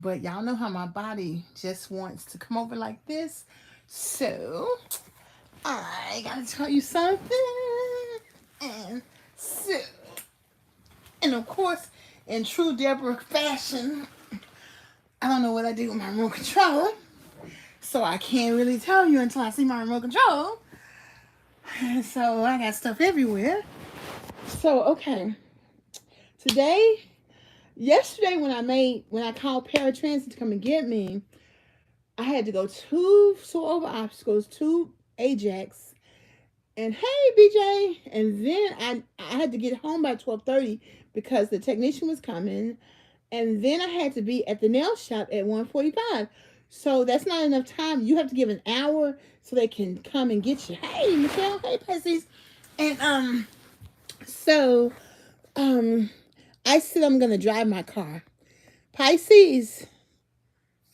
But y'all know how my body just wants to come over like this. So I gotta tell you something. And so, and of course, in true Deborah fashion, I don't know what I did with my remote control. So I can't really tell you until I see my remote control. And so I got stuff everywhere. So okay. Today, yesterday when I called paratransit to come and get me, I had to go two over obstacles, two Ajax, and hey BJ, and then I had to get home by 12:30 because the technician was coming, and then I had to be at the nail shop at 1:45. So that's not enough time. You have to give an hour so they can come and get you. Hey Michelle, hey Pisces, and so um I said I'm gonna drive my car. Pisces,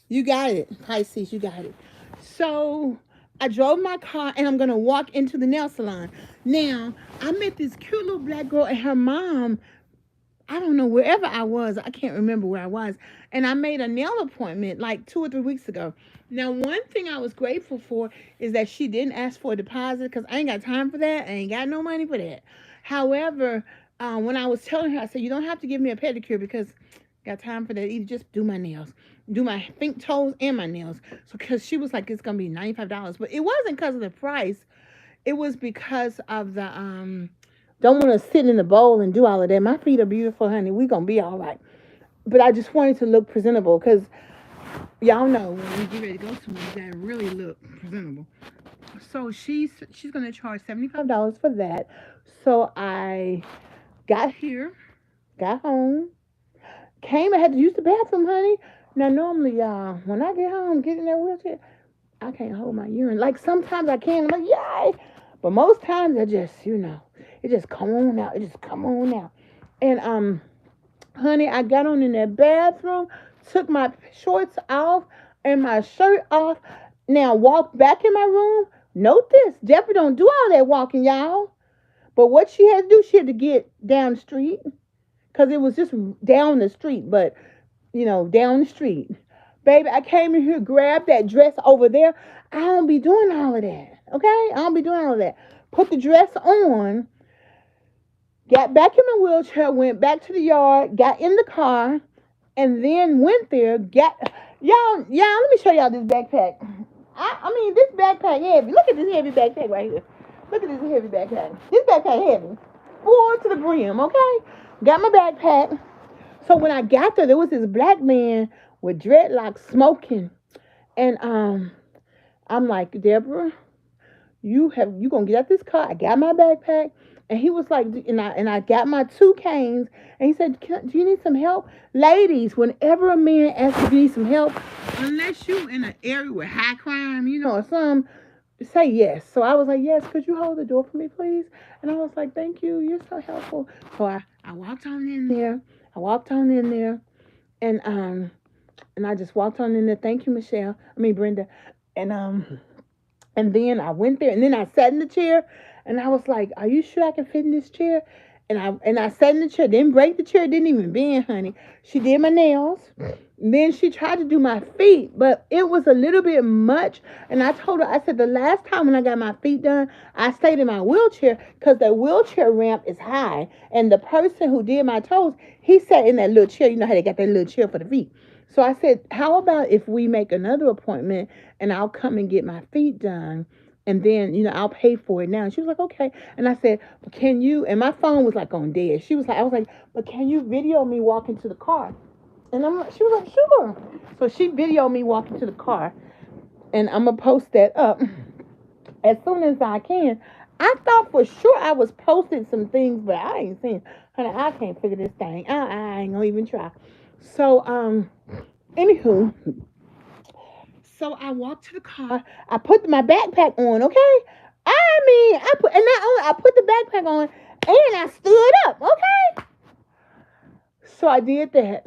you got it. Pisces, you got it. So I drove my car and I'm gonna walk into the nail salon. Now I met this cute little black girl and her mom. I don't know wherever I was. I can't remember where I was. And I made a nail appointment like 2 or 3 weeks ago. Now, one thing I was grateful for is that she didn't ask for a deposit because I ain't got time for that. I ain't got no money for that. However, when I was telling her, I said, you don't have to give me a pedicure because I got time for that. Either just do my nails, do my pink toes and my nails. So, because she was like, it's going to be $95. But it wasn't because of the price. It was because of the, don't want to sit in the bowl and do all of that. My feet are beautiful, honey. We going to be all right. But I just wanted to look presentable because y'all know when we get ready to go somewhere, you got to really look presentable. So she's going to charge $75 for that. So I got here, got home, came and had to use the bathroom, honey. Now, normally, y'all, when I get home, get in that wheelchair, I can't hold my urine. Like, sometimes I can. I'm like, yay. But most times, I just, it just come on out. It just come on out. And, honey, I got on in that bathroom, took my shorts off and my shirt off. Now, walked back in my room. Note this. Deborah don't do all that walking, y'all. But what she had to do, she had to get down the street. Because it was just down the street. But down the street. Baby, I came in here, grabbed that dress over there. I don't be doing all of that. Okay? I don't be doing all of that. Put the dress on, got back in my wheelchair, went back to the yard, got in the car, and then went there, y'all, let me show y'all this backpack. I mean, this backpack heavy. Look at this heavy backpack right here. Look at this heavy backpack. This backpack heavy. Full to the brim, okay? Got my backpack. So when I got there was this black man with dreadlocks smoking. And I'm like, Deborah, you gonna get out this car. I got my backpack. And he was like, and I got my two canes. And he said, do you need some help? Ladies, whenever a man asks if you need some help, unless you in an area with high crime, or some, say yes. So I was like, yes, could you hold the door for me, please? And I was like, thank you. You're so helpful. So I walked on in there. And I just walked on in there. Thank you, Brenda. And then I went there and then I sat in the chair and I was like, are you sure I can fit in this chair? And I sat in the chair, didn't break the chair, didn't even bend, honey. She did my nails. Then she tried to do my feet, but it was a little bit much. And I told her, I said, the last time when I got my feet done, I stayed in my wheelchair because the wheelchair ramp is high. And the person who did my toes, he sat in that little chair. You know how they got that little chair for the feet. So I said, how about if we make another appointment and I'll come and get my feet done and then, I'll pay for it now. And she was like, okay. And I said, but can you, and my phone was like on dead. I was like, but can you video me walking to the car? And she was like, sure. So she videoed me walking to the car and I'm going to post that up as soon as I can. I thought for sure I was posting some things, but I ain't seen, honey, I can't figure this thing. I ain't going to even try. So, anywho, so I walked to the car. I put my backpack on, okay? And not only I put the backpack on, and I stood up, okay? So I did that.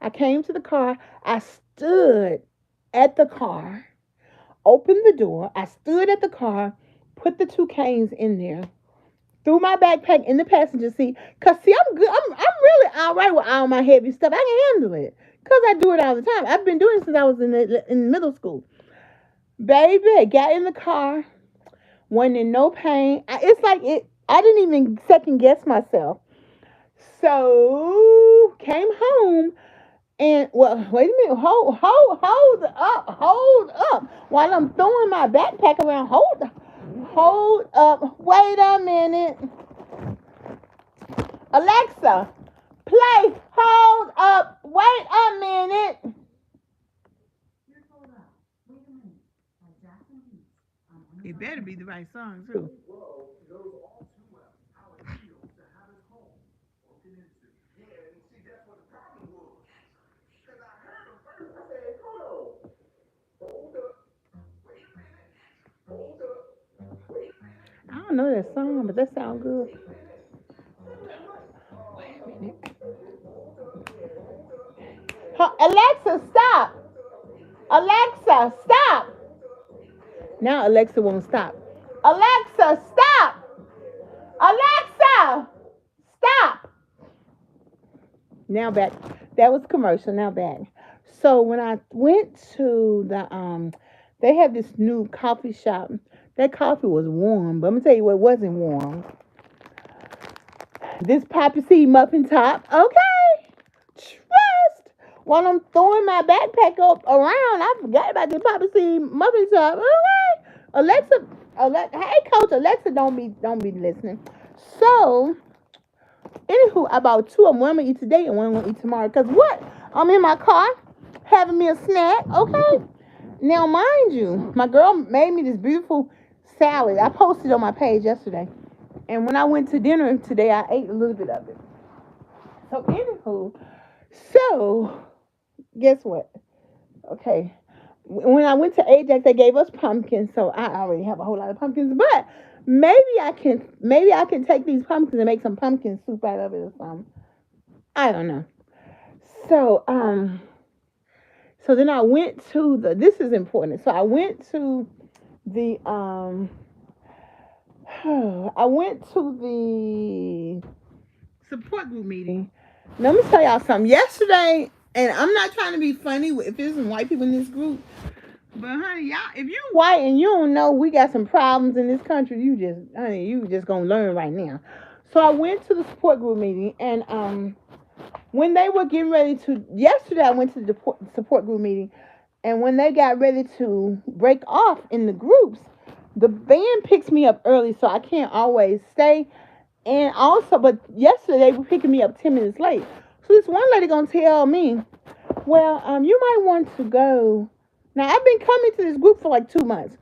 I came to the car. I stood at the car, opened the door. I stood at the car, put the two canes in there, threw my backpack in the passenger seat. Cause see, I'm good. I'm really all right with all my heavy stuff. I can handle it. Because I do it all the time. I've been doing it since I was in middle school. Baby, I got in the car, wasn't in no pain. It's like I didn't even second guess myself. So came home and well, wait a minute, hold up. While I'm throwing my backpack around, hold up, wait a minute. Alexa, play, hold up, wait a minute. It better be the right song too. I don't know that song, but that sounds good. Wait a minute. Alexa, stop. Alexa, stop. Now Alexa won't stop. Alexa, stop. Alexa, stop. Now back. That was commercial. Now back. So when I went to they had this new coffee shop. That coffee was warm, but I'm gonna tell you what wasn't warm. This poppy seed muffin top. Okay. Trust. While I'm throwing my backpack up around, I forgot about the poppy seed muffin top. Okay. Alexa, hey coach, Alexa, don't be listening. So, anywho, I bought two of them. One I'm gonna eat today and one I'm gonna eat tomorrow. Cause what? I'm in my car having me a snack. Okay. Now, mind you, my girl made me this beautiful salad. I posted on my page yesterday. And when I went to dinner today, I ate a little bit of it. So, anywho, guess what? Okay. When I went to Ajax, they gave us pumpkins, so I already have a whole lot of pumpkins. But maybe I can take these pumpkins and make some pumpkin soup out of it or something. I don't know. So so then I went to this is important. So I went to the I went to the support group meeting. Let me tell y'all something. Yesterday, and I'm not trying to be funny if there's some white people in this group, but honey, y'all, if you white and you don't know we got some problems in this country, you just gonna learn right now. So I went to the support group meeting, and when they were getting ready to, yesterday I went to the support group meeting, and when they got ready to break off in the groups, the van picks me up early, so I can't always stay. And also, but yesterday they were picking me up 10 minutes late. So this one lady gonna tell me, well, you might want to go. Now I've been coming to this group for like 2 months.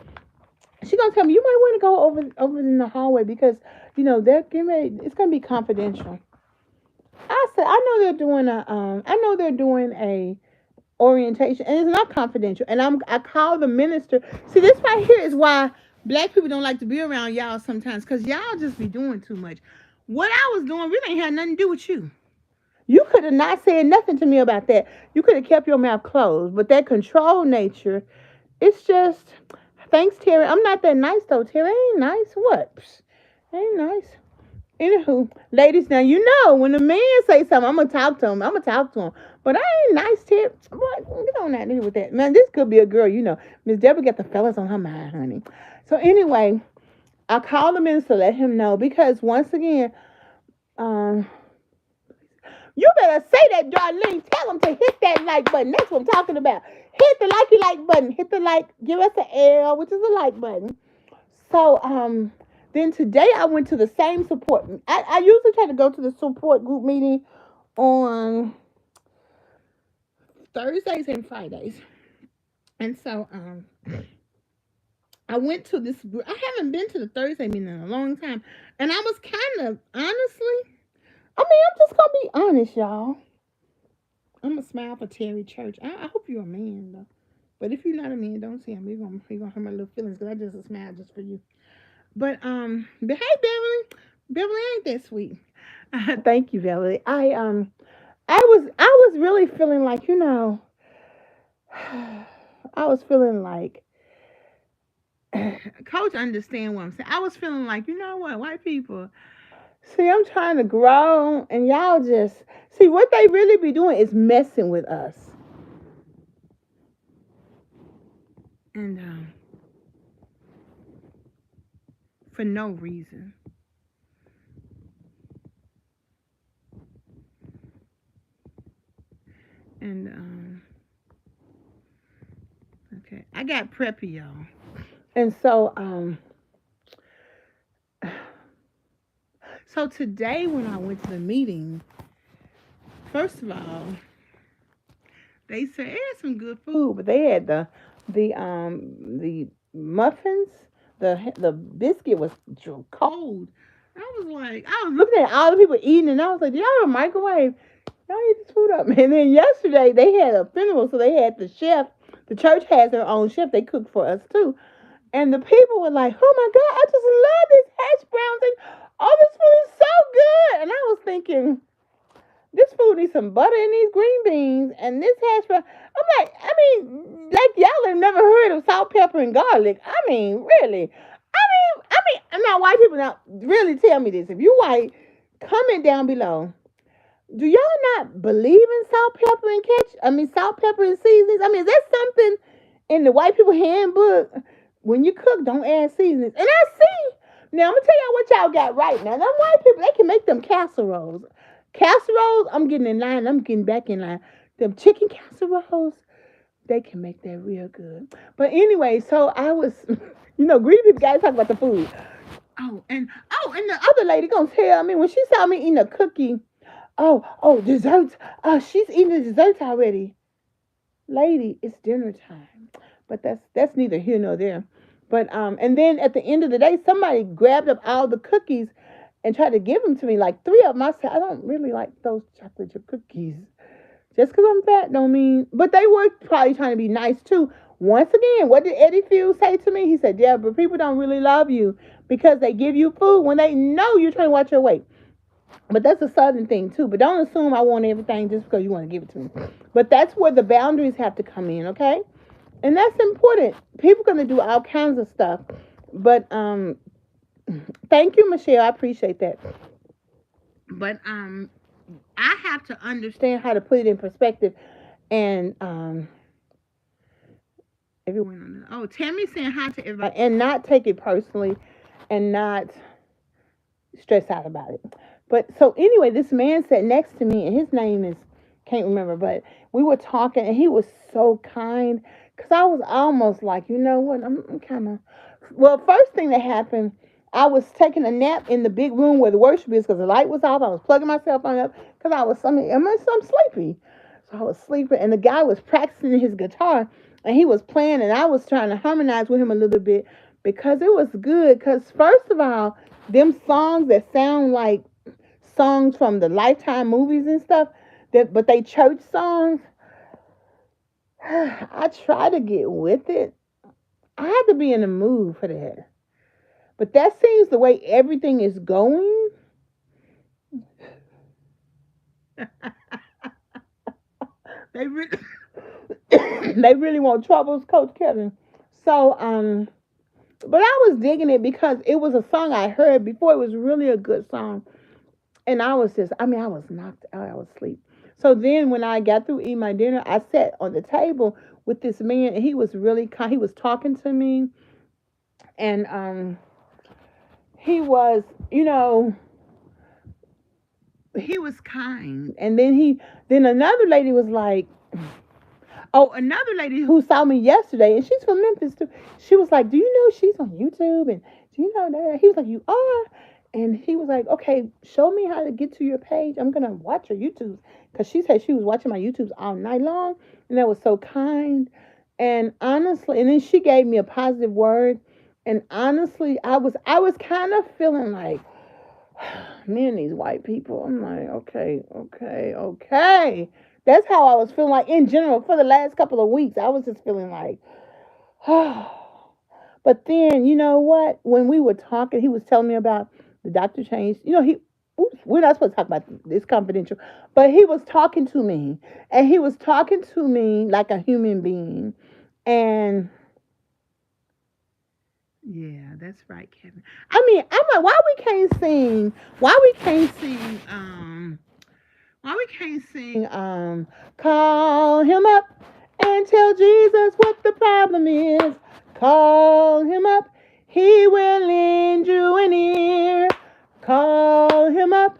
She gonna tell me you might want to go over in the hallway because they're getting ready. It's gonna be confidential. I said I know they're doing a orientation and it's not confidential. And I called the minister. See, this right here is why black people don't like to be around y'all sometimes because y'all just be doing too much. What I was doing really ain't had nothing to do with you. You could have not said nothing to me about that. You could have kept your mouth closed. But that control nature, it's just, thanks, Terry. I'm not that nice, though. Terry ain't nice. What? Ain't nice. Anywho, ladies, now you know when a man say something, I'm going to talk to him. But I ain't nice, Terry. Boy, get on out here with that. Man, this could be a girl, Miss Deborah got the fellas on her mind, honey. So anyway, I called the minister to let him know because once again, you better say that, Darlene. Tell them to hit that like button. That's what I'm talking about. Hit the like button. Hit the like. Give us an L, which is a like button. So then today I went to the same support. I usually try to go to the support group meeting on Thursdays and Fridays. And so I went to this group. I haven't been to the Thursday meeting in a long time. And I was kind of, honestly, I'm just going to be honest, y'all. I'm going to smile for Terry Church. I hope you're a man, though. But if you're not a man, don't see him. You're going to hurt my little feelings because I just smile just for you. But hey, Beverly. Beverly ain't that sweet. Thank you, Beverly. I was really feeling like, I was feeling like, Coach understand what I'm saying. I was feeling like, you know what, white people, see, I'm trying to grow, and y'all just, see, what they really be doing is messing with us. And for no reason. And okay, I got preppy, y'all. And so today when I went to the meeting, first of all, they said they had some good food, but they had the muffins, the biscuit was cold. I was like, I was looking at all the people eating, and I was like, do y'all have a microwave? Y'all eat this food up. And then yesterday they had a funeral, so they had the chef. The church has their own chef. They cooked for us too. And the people were like, oh my God, I just love this hash browns and all this food is so good. And I was thinking, this food needs some butter in these green beans and this hash brown. I'm like, I mean, like y'all have never heard of salt, pepper, and garlic. I mean, really. I'm not white people now. Really tell me this. If you white, comment down below. Do y'all not believe in salt, pepper, and salt, pepper, and seasonings? I mean, is that something in the white people handbook? When you cook, don't add seasonings. And I see. Now, I'm going to tell y'all what y'all got right now. Them white people, they can make them casseroles. Casseroles, I'm getting in line. I'm getting back in line. Them chicken casseroles, they can make that real good. But anyway, so I was, greedy people got to talk about the food. And the other lady going to tell me, when she saw me eating a cookie, desserts. She's eating the desserts already. Lady, it's dinner time. But that's neither here nor there. But and then at the end of the day, somebody grabbed up all the cookies and tried to give them to me. Like three of them. I said, I don't really like those chocolate chip cookies. Just because I'm fat don't mean. But they were probably trying to be nice too. Once again, what did Eddie Fuse say to me? He said, yeah, but people don't really love you because they give you food when they know you're trying to watch your weight. But that's a southern thing too. But don't assume I want everything just because you want to give it to me. But that's where the boundaries have to come in, okay? And that's important. People are going to do all kinds of stuff. But thank you, Michelle. I appreciate that. But I have to understand how to put it in perspective. And everyone, Tammy saying hi to everybody, and not take it personally, and not stress out about it. But so anyway, this man sat next to me, and his name is can't remember, but we were talking, and he was so kind. Cause I was almost like, you know what? I'm kind of. Well, first thing that happened, I was taking a nap in the big room where the worship is, because the light was off. I was plugging myself on up because I'm sleepy. So I was sleeping, and the guy was practicing his guitar, and he was playing, and I was trying to harmonize with him a little bit because it was good. Because first of all, them songs that sound like songs from the Lifetime movies and stuff, but they church songs. I try to get with it. I have to be in the mood for that. But that seems the way everything is going. They really, they really want troubles, Coach Kevin. So, but I was digging it because it was a song I heard before. It was really a good song. And I was I was knocked out. I was asleep. So then when I got through eating my dinner, I sat on the table with this man, and he was really kind. He was talking to me, and he was, he was kind. And then another lady was like, another lady who saw me yesterday, and she's from Memphis too. She was like, do you know she's on YouTube? And do you know that? He was like, you are? And he was like, okay, show me how to get to your page. I'm going to watch your YouTubes. Because she said she was watching my YouTubes all night long. And that was so kind. And honestly, and then she gave me a positive word. And honestly, I was kind of feeling like, me and these white people. I'm like, okay. That's how I was feeling like in general for the last couple of weeks. I was just feeling like, But then, you know what? When we were talking, he was telling me about the doctor changed. We're not supposed to talk about this, confidential, but he was talking to me, and he was talking to me like a human being. And yeah, that's right, Kevin. I mean, I'm like, why we can't sing? Call him up and tell Jesus what the problem is. Call him up. He will lend you an ear. Call him up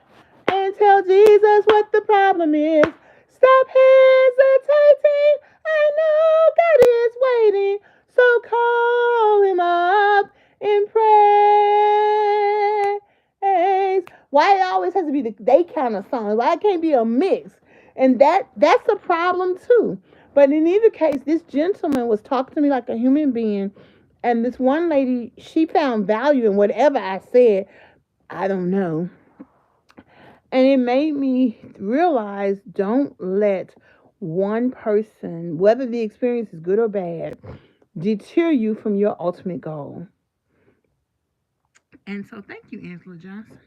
and tell Jesus what the problem is. Stop hesitating. I know God is waiting. So call him up in praise. Why it always has to be the they kind of song? Why it can't be a mix? And that's a problem too. But in either case, this gentleman was talking to me like a human being, and this one lady, she found value in whatever I said. I don't know. And it made me realize, don't let one person, whether the experience is good or bad, deter you from your ultimate goal. And so thank you, Angela Johnson.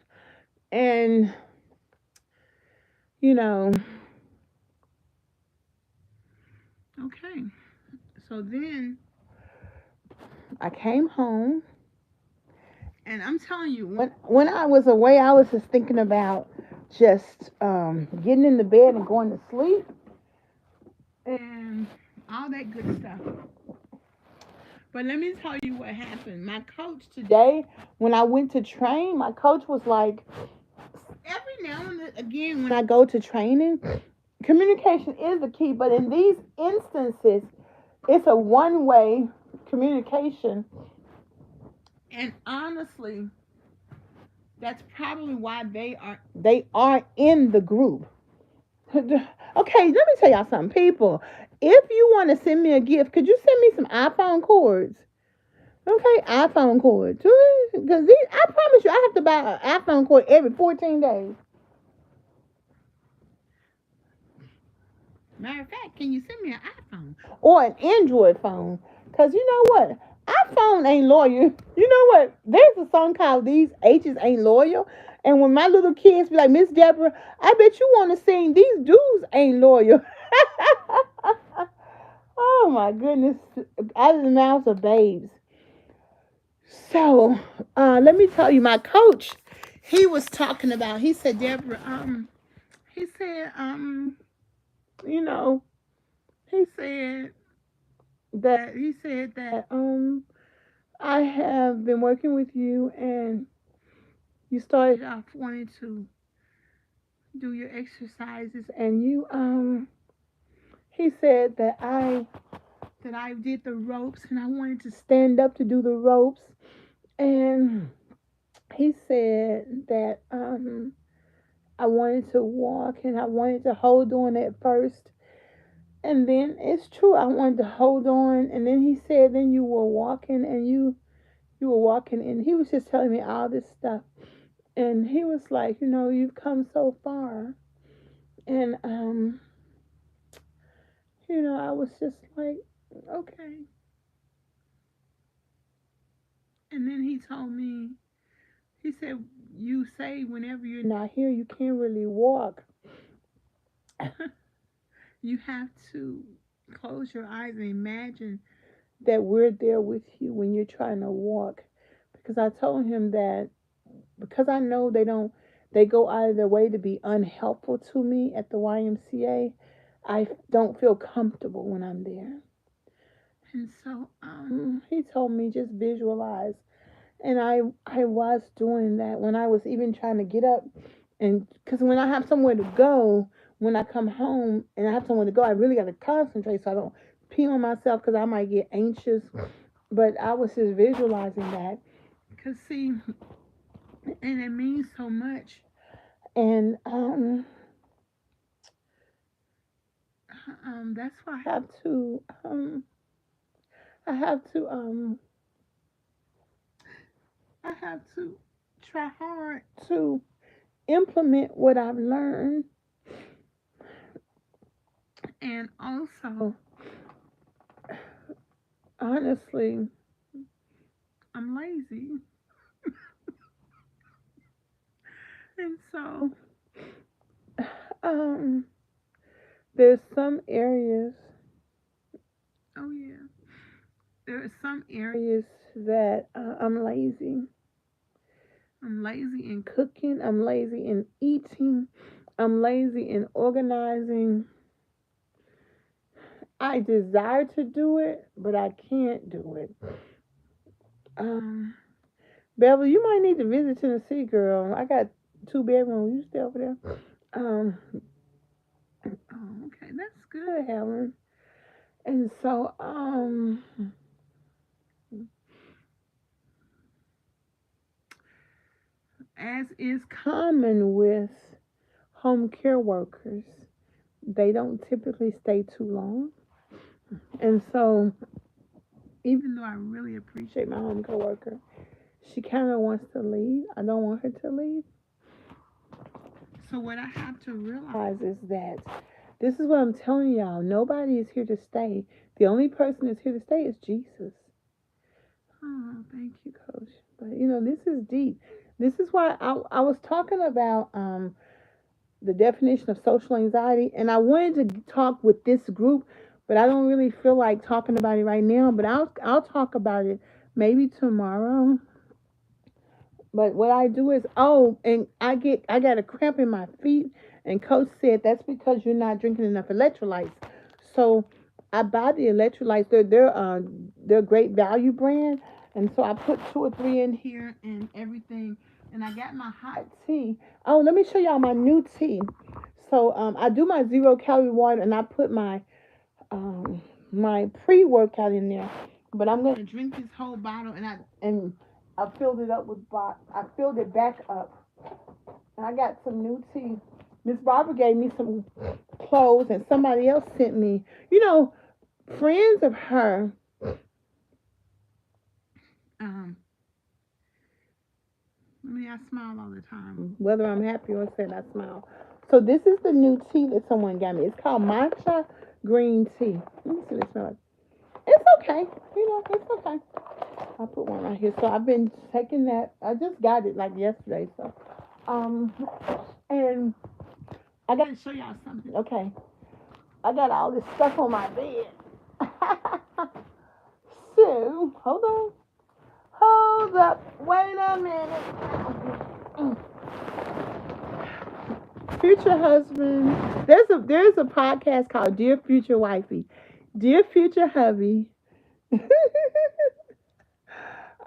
And, you know, okay. So then I came home. And I'm telling you, when I was away, I was just thinking about just getting in the bed and going to sleep and all that good stuff. But let me tell you what happened. My coach today, when I went to train, my coach was like, every now and again when I go to training, communication is the key. But in these instances, it's a one-way communication. And honestly, that's probably why they are in the group. Okay, let me tell y'all something, people. If you want to send me a gift, could you send me some iPhone cords? Okay, iPhone cords. Because I promise you, I have to buy an iPhone cord every 14 days. Matter of fact, can you send me an iPhone or an Android phone? Because you know what? iPhone ain't loyal. You know what? There's a song called These H's Ain't Loyal. And when my little kids be like, Miss Deborah, I bet you want to sing These Dudes Ain't Loyal. Oh my goodness. Out of the mouths of babes. So let me tell you, my coach, he was talking about, he said, Deborah, he said, you know, he said that I have been working with you, and you started off wanting to do your exercises, and you he said that I did the ropes, and I wanted to stand up to do the ropes, and he said that I wanted to walk, and I wanted to hold on at first. And then it's true, I wanted to hold on. And then he said, then you were walking, and you were walking, and he was just telling me all this stuff. And he was like, you've come so far. And I was just like, okay. And then he told me, he said, you say whenever you're not here, you can't really walk. You have to close your eyes and imagine that we're there with you when you're trying to walk. Because I told him that because I know they go out of their way to be unhelpful to me at the YMCA, I don't feel comfortable when I'm there. And so he told me just visualize. And I was doing that when I was even trying to get up. And because when I have somewhere to go, when I come home and I have somewhere to go, I really got to concentrate so I don't pee on myself because I might get anxious. But I was just visualizing that. Because, see, and it means so much. And that's why I have to try hard to implement what I've learned. And also, honestly, I'm lazy. And so, there's some areas, oh yeah, there are some areas that I'm lazy. I'm lazy in cooking. I'm lazy in eating. I'm lazy in organizing. I desire to do it, but I can't do it. Beverly, you might need to visit Tennessee, girl. I got 2 bedrooms. You stay over there. Um, okay, that's good, Helen. And so, as is common with home care workers, they don't typically stay too long. And so, even though I really appreciate my home care worker, she kind of wants to leave. I don't want her to leave. So, what I have to realize is that this is what I'm telling y'all. Nobody is here to stay. The only person that's here to stay is Jesus. Oh, thank you, Coach. But this is deep. This is why I was talking about the definition of social anxiety, and I wanted to talk with this group, but I don't really feel like talking about it right now. But I'll talk about it maybe tomorrow. But what I do is, and I got a cramp in my feet, and Coach said that's because you're not drinking enough electrolytes. So I buy the electrolytes. They're a great value brand, and so I put 2 or 3 in here and everything. And I got my hot tea. Oh, let me show y'all my new tea. So I do my 0-calorie water, and I put my my pre-workout in there. But I'm gonna drink this whole bottle, and I filled it up with I filled it back up. And I got some new tea. Miss Barbara gave me some clothes, and somebody else sent me. Friends of her. I smile all the time. Whether I'm happy or sad, I smile. So this is the new tea that someone got me. It's called matcha green tea. Let me see what it smells like. It's okay. It's okay. I put one right here. So I've been taking that. I just got it like yesterday. So, and I got to show y'all something. Okay. I got all this stuff on my bed. So, hold on. Hold up. Wait a minute. Future husband. There's a podcast called Dear Future Wifey. Dear Future Hubby.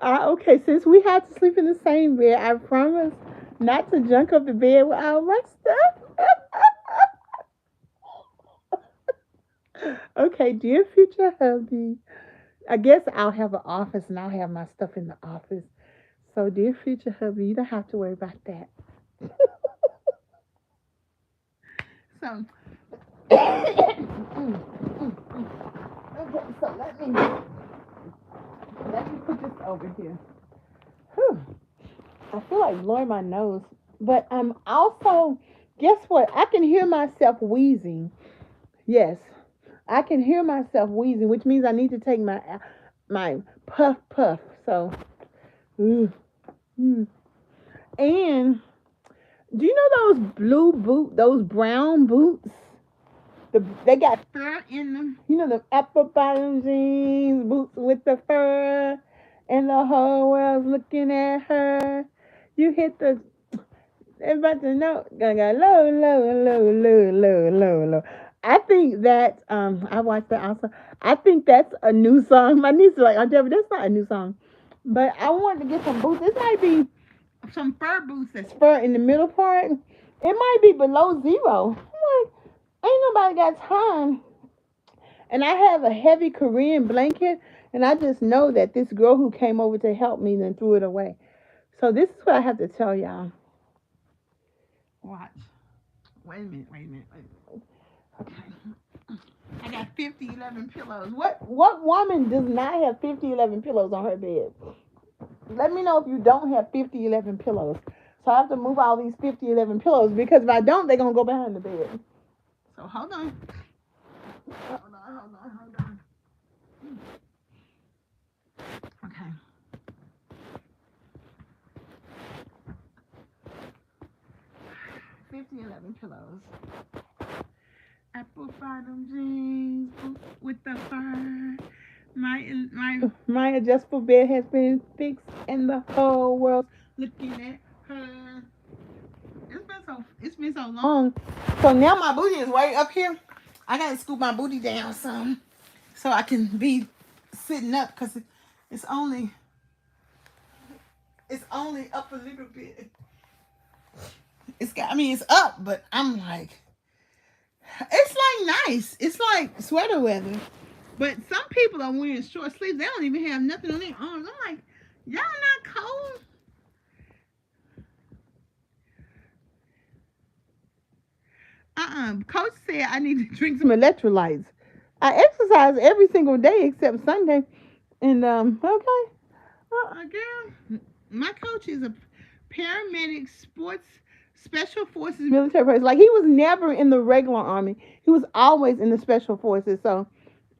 Okay, since we have to sleep in the same bed, I promise not to junk up the bed with all my stuff. Okay, dear future hubby. I guess I'll have an office and I'll have my stuff in the office. So, dear future hubby, you don't have to worry about that. So, okay, so let me put this over here. Whew. I feel like blowing my nose, but also, guess what? I can hear myself wheezing. Yes, I can hear myself wheezing, which means I need to take my puff. So, and do you know those brown boots? They got fur in them. The upper bottom jeans boots with the fur, and the whole world's looking at her. You hit the everybody to know. Gonna go low. I think that I watched that also. I think that's a new song. My niece is like, "Oh, Deborah, that's not a new song." But I wanted to get some boots. This might be some fur boots that's fur in the middle part. It might be below 0. I'm like, ain't nobody got time. And I have a heavy Korean blanket, and I just know that this girl who came over to help me then threw it away. So this is what I have to tell y'all. Watch. Wait a minute. Okay. I got 50-11 pillows. What woman does not have 50-11 pillows on her bed? Let me know if you don't have 50-11 pillows. So I have to move all these 50-11 pillows, because if I don't, they're going to go behind the bed. So hold on. Okay. $50-11 pillows. Apple bottom jeans with the fur. My adjustable bed has been fixed, and the whole world's looking at her. It's been so long. So now my booty is way up here. I gotta scoop my booty down some. so I can be sitting up because it's only up a little bit. It's up, but I'm like, it's like nice. It's like sweater weather. But some people are wearing short sleeves. They don't even have nothing on their arms. I'm like, y'all not cold? Coach said I need to drink some electrolytes. I exercise every single day except Sunday. And okay. Girl, my coach is a paramedic, sports, special forces, military person. Like he was never in the regular army. He was always in the special forces. So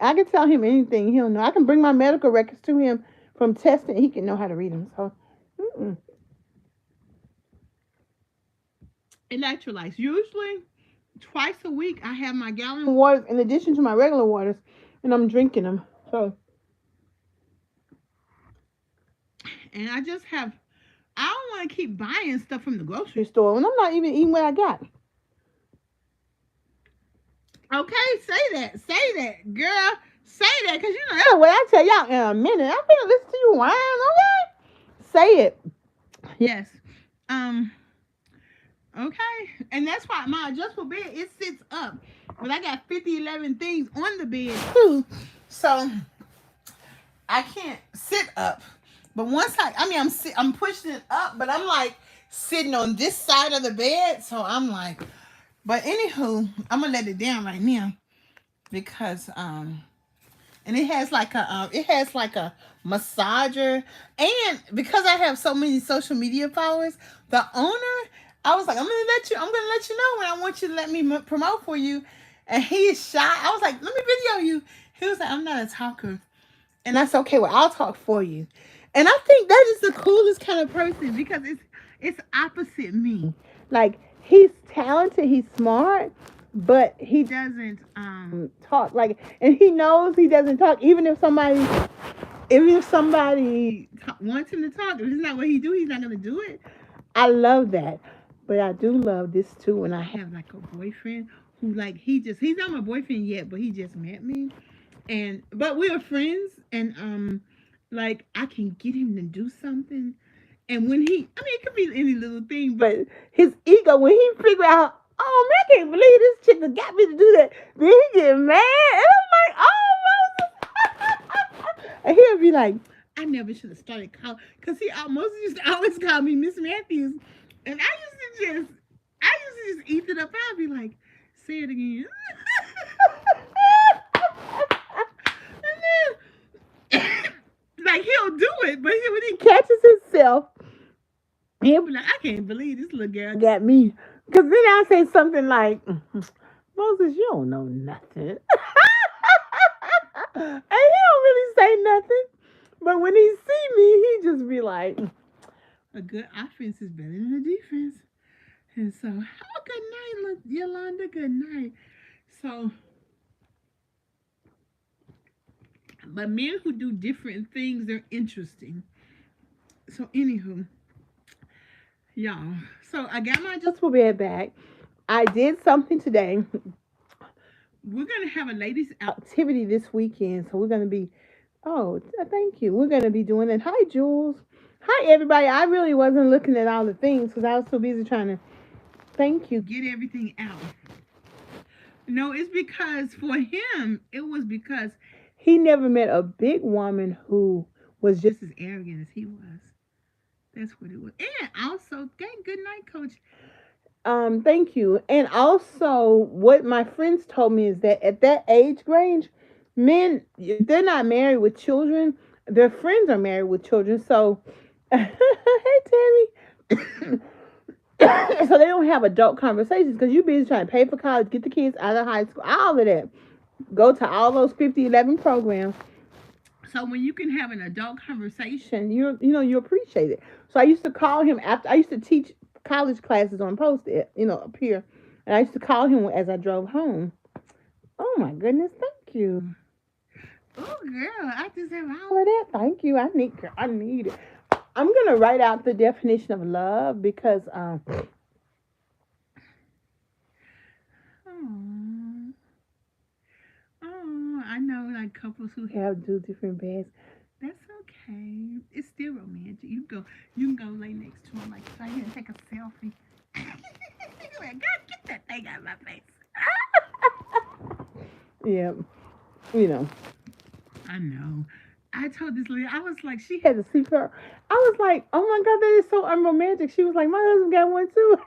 I can tell him anything. He'll know. I can bring my medical records to him from testing. He can know how to read them. So, electrolytes. Usually, twice a week, I have my gallon of waters in addition to my regular waters, and I'm drinking them. So, and I just have. I don't want to keep buying stuff from the grocery store when I'm not even eating what I got. Okay, say that, girl. Say that, because you know that's what I tell y'all in a minute. I'm gonna listen to you whine, okay? Say it. Yes. Okay. And that's why my adjustable bed, it sits up. But I got 11 things on the bed too. So I can't sit up. But once I'm pushing it up, but I'm like sitting on this side of the bed. So I'm like, but anywho, I'm gonna let it down right now because and it has like a massager, and because I have so many social media followers, the owner, I was like, I'm gonna let you know when I want you to let me promote for you, and he is shy. I was like, let me video you. He was like, I'm not a talker, and I said, okay, well, I'll talk for you. And I think that is the coolest kind of person because it's opposite me. Like he's talented, he's smart, but he doesn't talk. Like, and he knows he doesn't talk. Even if somebody wants him to talk, if it's not what he do, he's not gonna do it. I love that, but I do love this too. When I have like a boyfriend who like he's not my boyfriend yet, but he just met me, but we are friends, and like I can get him to do something, and when it could be any little thing, but his ego, when he figure out, oh man, I can't believe this chick got me to do that, then he get mad, and I'm like, oh Moses, and he'll be like, I never should have started calling, because Moses used to always call me Miss Matthews, and I used to just eat it up. I'd be like, say it again. And then, like, he'll do it, but when he catches himself, he'll be like, I can't believe this little girl got me. Because then I'll say something like, Moses, you don't know nothing. And he don't really say nothing. But when he see me, he just be like, a good offense is better than a defense. And so, oh, good night, Yolanda, good night. So, but men who do different things, they're interesting. So, anywho, y'all. So, I got my adjustable bed back. I did something today. We're going to have a ladies' activity this weekend. So, we're going to be, thank you. We're going to be doing that. Hi, Jules. Hi, everybody. I really wasn't looking at all the things because I was so busy trying to, thank you, get everything out. No, it's because for him, it was because he never met a big woman who was just as arrogant as he was. That's what it was. And also, good night, Coach. Thank you. And also, what my friends told me is that at that age range, men, they're not married with children. Their friends are married with children. So, hey, Tammy. So they don't have adult conversations because you're busy trying to pay for college, get the kids out of high school, all of that. Go to all those 11 programs. So when you can have an adult conversation, you appreciate it. So I used to call him after I used to teach college classes on post, up here, and I used to call him as I drove home. Oh my goodness, thank you. Oh girl, I just have all of that. Thank you. I need it. I'm gonna write out the definition of love because I know like couples who have do different beds. That's okay. It's still romantic. You can go lay next to him like right here and take a selfie. Like, God, get that thing out of my face. Yeah, you know. I know. I told this lady, I was like, she had to see her. I was like, oh my God, that is so unromantic. She was like, my husband got one too.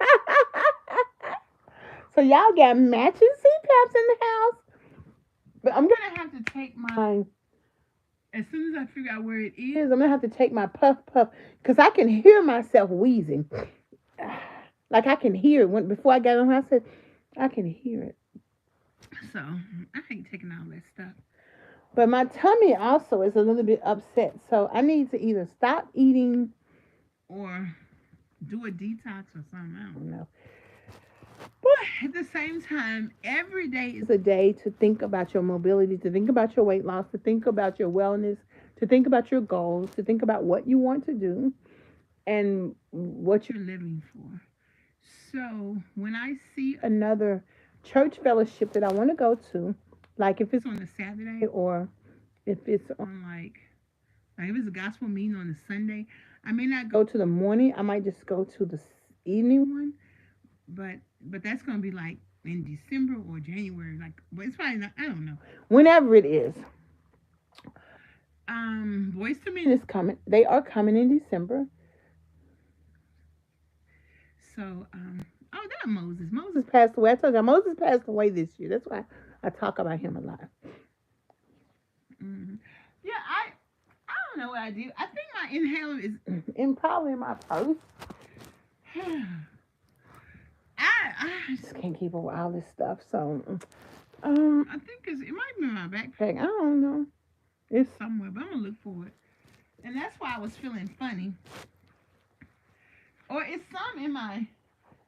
So y'all got matching CPAPs in the house. But I'm gonna have to take mine as soon as I figure out where it is. I'm gonna have to take my puff because I can hear myself wheezing. Like I can hear it before I got on. I said I can hear it. So I ain't taking all that stuff. But my tummy also is a little bit upset. So I need to either stop eating or do a detox or something. I don't know. But at the same time, every day is a day to think about your mobility, to think about your weight loss, to think about your wellness, to think about your goals, to think about what you want to do and what you're living for. So when I see another church fellowship that I want to go to, like if it's on a Saturday or if it's on like if it's a gospel meeting on a Sunday, I may not go to the morning. I might just go to the evening one. But that's gonna be like in December or January. Like, but it's probably not. I don't know. Whenever it is. Boys to Men is coming. They are coming in December. So, oh, that Moses. Moses passed away. I told you, Moses passed away this year. That's why I talk about him a lot. Mm-hmm. Yeah, I don't know what I do. I think my inhaler is probably in my purse. I just can't keep up with all this stuff. So, I think it might be in my backpack. I don't know. It's somewhere, but I'm gonna look for it. And that's why I was feeling funny. Or it's some in my.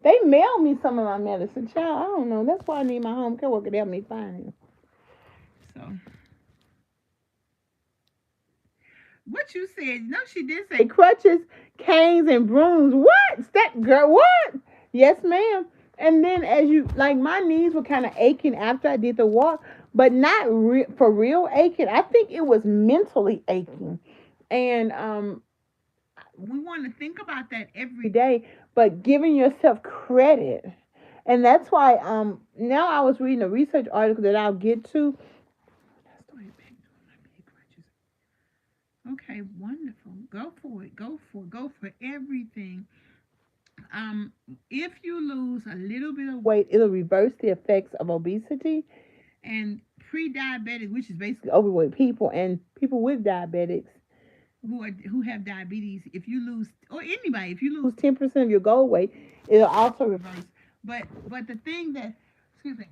They mailed me some of my medicine, child. I don't know. That's why I need my home care worker to help me find it. So, what you said? No, she did say crutches, canes, and brooms. What? That girl? What? Yes, ma'am. And then as you like, my knees were kind of aching after I did the walk, but not for real aching. I think it was mentally aching, and we want to think about that every day, but giving yourself credit. And that's why now I was reading a research article that I'll get to. Okay, wonderful. Go for it. Go for everything. If you lose a little bit of weight, it'll reverse the effects of obesity and pre-diabetic, which is basically overweight people and people with diabetics who have diabetes. If you lose, or anybody, if you lose 10% of your goal weight, it'll also reverse. But the thing that, excuse me,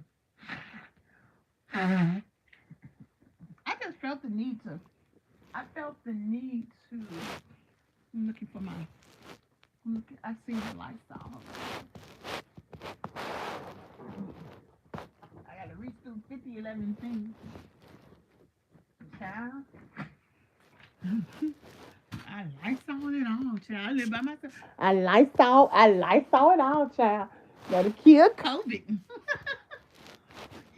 I just felt the need to. I'm looking for my. I see the lifestyle. I gotta reach through 11 things. Child. I lifestyle it all, child. I live by myself. I lifestyle it all, child. Gotta kill COVID.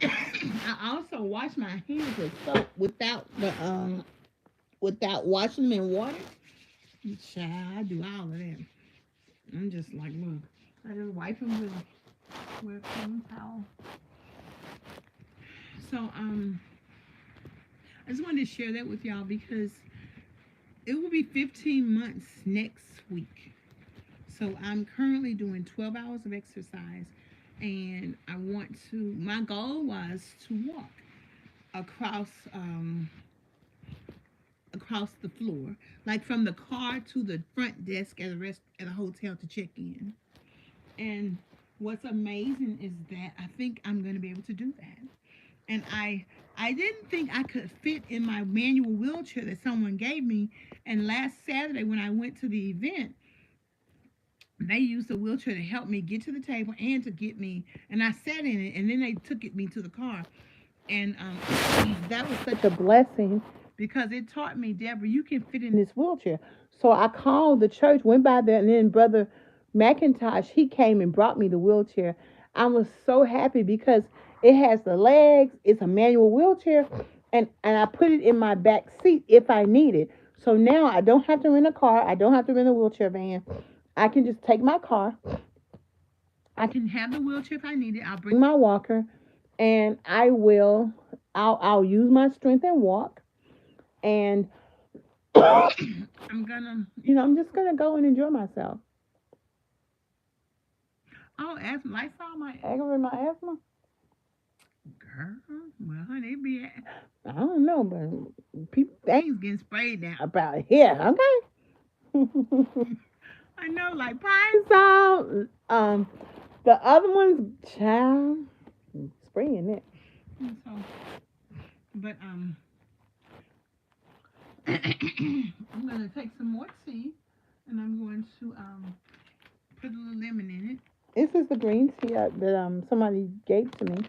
I also wash my hands with soap without washing them in water. Child, I do all of that. I'm just like, look, I just wipe them with a clean towel. So, I just wanted to share that with y'all because it will be 15 months next week. So I'm currently doing 12 hours of exercise, and my goal was to walk across the floor, like from the car to the front desk at a hotel to check in. And what's amazing is that I think I'm going to be able to do that. And I didn't think I could fit in my manual wheelchair that someone gave me. And last Saturday when I went to the event, they used the wheelchair to help me get to the table and to get me. And I sat in it, and then they took me to the car. And that was such a blessing because it taught me, Deborah, you can fit in this wheelchair. So I called the church, went by there, and then Brother McIntosh, he came and brought me the wheelchair. I was so happy because it has the legs, it's a manual wheelchair, and I put it in my back seat if I need it. So now I don't have to rent a car. I don't have to rent a wheelchair van. I can just take my car. I can have the wheelchair if I need it. I'll bring my walker, and I'll use my strength and walk. And I'm just gonna go and enjoy myself. Oh, asthma, Lysol, my aggravate my asthma. Girl, well, honey, it be. I don't know, but people things getting sprayed down about here. Okay. I know, like pine salt. The other ones, child, spraying it. So, but I'm gonna take some more tea, and I'm going to put a little lemon in it. This is the green tea that somebody gave to me.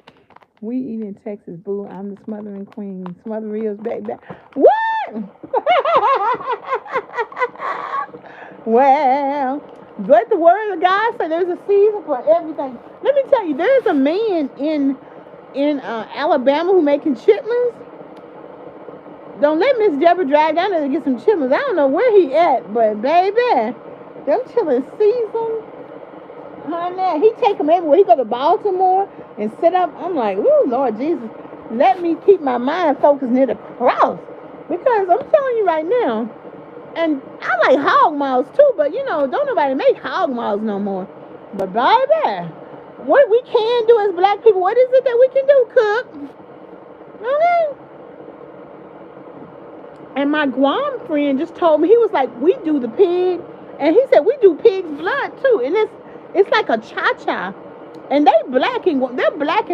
We eat in Texas, boo. I'm the smothering queen. Smother reels back. What? Well, but the word of God said there's a season for everything. Let me tell you, there's a man in Alabama who making chitlins. Don't let Miss Deborah drive down there to get some chitlins. I don't know where he at, but baby, them chitlins seasoned. Honey, he take them everywhere. He go to Baltimore and sit up. I'm like, ooh, Lord Jesus, let me keep my mind focused near the cross. Because I'm telling you right now, and I like hog maws too, but don't nobody make hog maws no more. But baby, what we can do as black people, what is it that we can do? Cook. Okay. And my Guam friend just told me, he was like, we do the pig. And he said, we do pig's blood too. And it's like a cha-cha. And they're blacking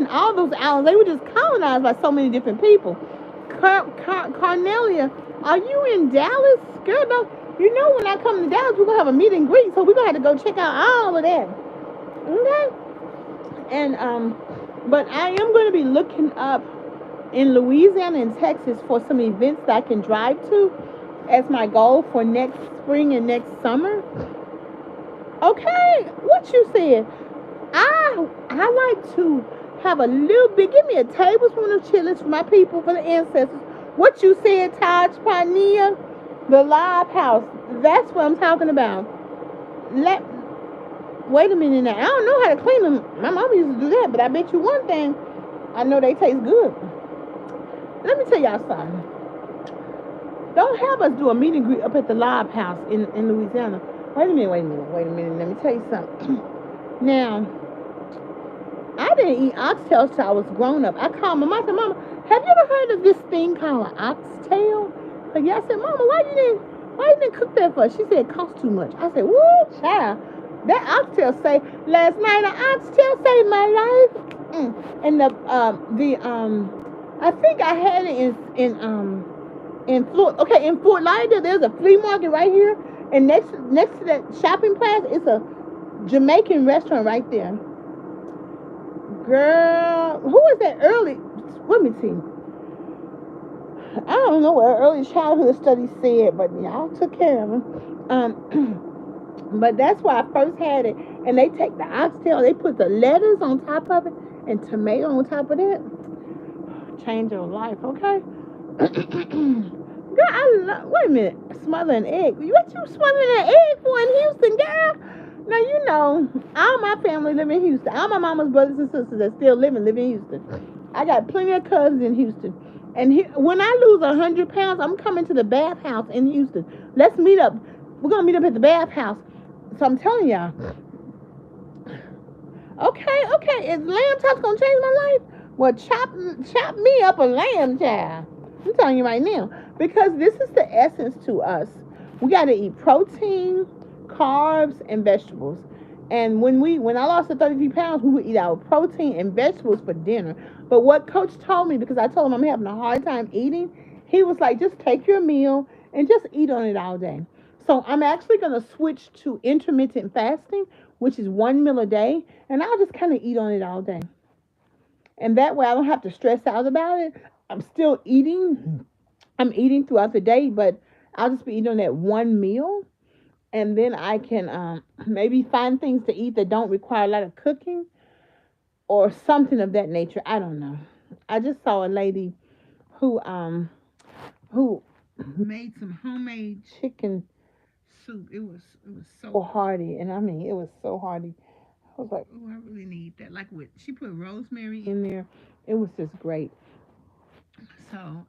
all those islands. They were just colonized by so many different people. Carnelia, are you in Dallas? Girl, no. When I come to Dallas, we're going to have a meet and greet. So we're going to have to go check out all of that. Okay? And, but I am going to be looking up in Louisiana and Texas for some events that I can drive to as my goal for next spring and next summer. Okay, what you said? I like to have a little bit. Give me a tablespoon of chitlins for my people, for the ancestors. What you said, Taj Pania, the live house. That's what I'm talking about. Wait a minute now. I don't know how to clean them. My mama used to do that, but I bet you one thing, I know they taste good. Let me tell y'all something. Don't have us do a meet and greet up at the live house in Louisiana. Wait a minute. Let me tell you something. Now, I didn't eat oxtail till I was grown up. I called my mom. I said, Mama, have you ever heard of this thing called an oxtail? Like, yeah, I said, Mama, why you didn't cook that for us? She said it costs too much. I said, woo, child. That oxtail say, last night an oxtail saved my life. And I think I had it in Florida. Okay, in Fort Lauderdale, there's a flea market right here, and next to that shopping plaza, it's a Jamaican restaurant right there. Girl, who is that early? Let me see. I don't know what early childhood studies said, but y'all took care of them. But that's where I first had it, and they take the oxtail, they put the lettuce on top of it, and tomato on top of that. Change your life, okay? Girl, wait a minute, smother an egg. What you smothering an egg for in Houston, girl? Now, all my family live in Houston. All my mama's brothers and sisters that still live in Houston. I got plenty of cousins in Houston. And when I lose 100 pounds, I'm coming to the bathhouse in Houston. Let's meet up. We're going to meet up at the bathhouse. So I'm telling y'all. Okay. Is lamb chops going to change my life? Well, chop me up a lamb, child. I'm telling you right now. Because this is the essence to us. We got to eat protein, carbs, and vegetables. And when I lost the 33 pounds, we would eat our protein and vegetables for dinner. But what Coach told me, because I told him I'm having a hard time eating, he was like, just take your meal and just eat on it all day. So I'm actually going to switch to intermittent fasting, which is 1 meal a day, and I'll just kind of eat on it all day. And that way I don't have to stress out about it. I'm still eating. I'm eating throughout the day, but I'll just be eating on that one meal. And then I can maybe find things to eat that don't require a lot of cooking or something of that nature. I don't know. I just saw a lady who made some homemade chicken soup. It was so hearty, and I mean it was so hearty. I was like, oh, I really need that. Like with she put rosemary in there. It was just great. So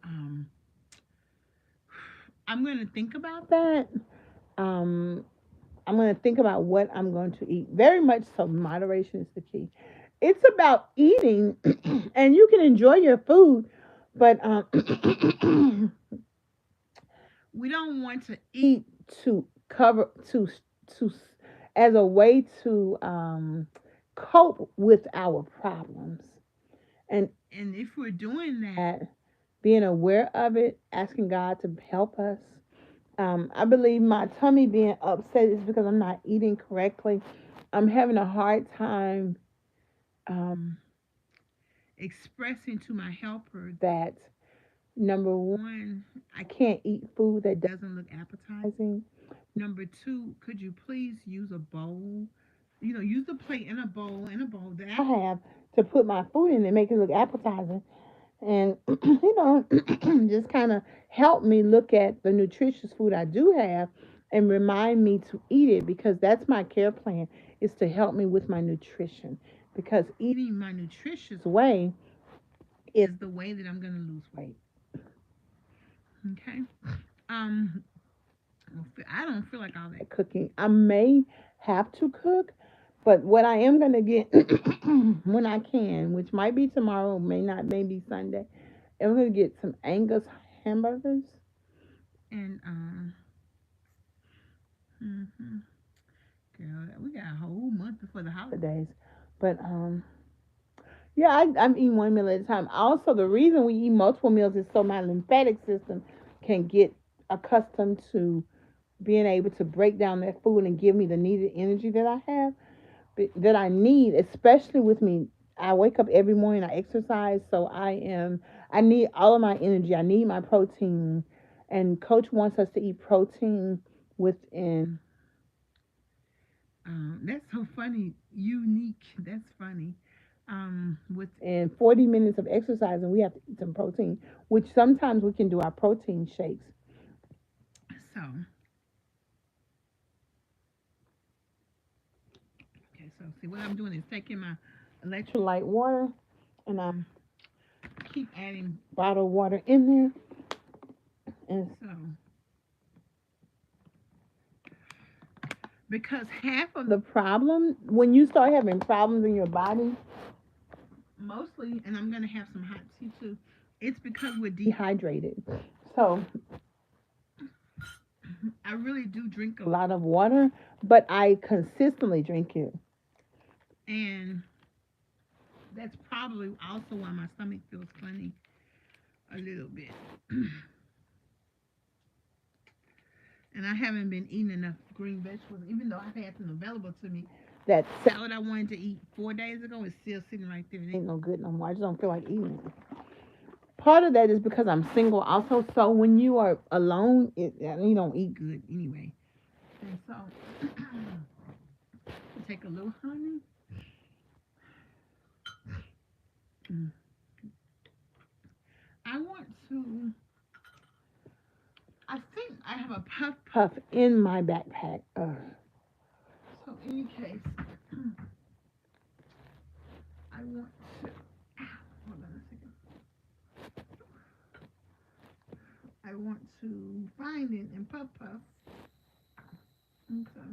I'm gonna think about that. Um, I'm going to think about what I'm going to eat. Very much so, moderation is the key. It's about eating, and you can enjoy your food, but we don't want to eat to cover to as a way to cope with our problems. And if we're doing that, being aware of it, asking God to help us. I believe my tummy being upset is because I'm not eating correctly. I'm having a hard time um, expressing to my helper that number one, I can't eat food that doesn't look appetizing. Number two, could you please use a bowl? Use the plate in a bowl that I have to put my food in and make it look appetizing. And, just kind of help me look at the nutritious food I do have and remind me to eat it because that's my care plan is to help me with my nutrition. Because eating my nutritious way is the way that I'm going to lose weight. Okay. Um, I don't feel like all that cooking. I may have to cook, but what I am going to get when I can, which might be tomorrow, may not, maybe Sunday, I'm going to get some Angus hamburgers. And, girl, we got a whole month before the holidays. But, yeah, I'm eating one meal at a time. Also, the reason we eat multiple meals is so my lymphatic system can get accustomed to being able to break down that food and give me the needed energy that I have, that I need, especially with me. I wake up every morning, I exercise, so I need all of my energy. I need my protein. And coach wants us to eat protein within, that's so funny, unique, that's funny. Within 40 minutes of exercise, and we have to eat some protein, which sometimes we can do our protein shakes. So, okay, so see what I'm doing is taking my electrolyte water and I'm keep adding bottled water in there. And so, because half of the problem, when you start having problems in your body, mostly, and I'm going to have some hot tea too, it's because we're dehydrated. So, I really do drink a lot of water, but I consistently drink it. And that's probably also why my stomach feels funny a little bit. And I haven't been eating enough green vegetables, even though I've had them available to me. That salad I wanted to eat 4 days ago is still sitting right there. It ain't no good no more. I just don't feel like eating it. Part of that is because I'm single also. So when you are alone, you don't eat good anyway. And so, take a little honey. I think I have a puff in my backpack. So in any case, I want to, hold on a second. I want to find it and puff. Okay.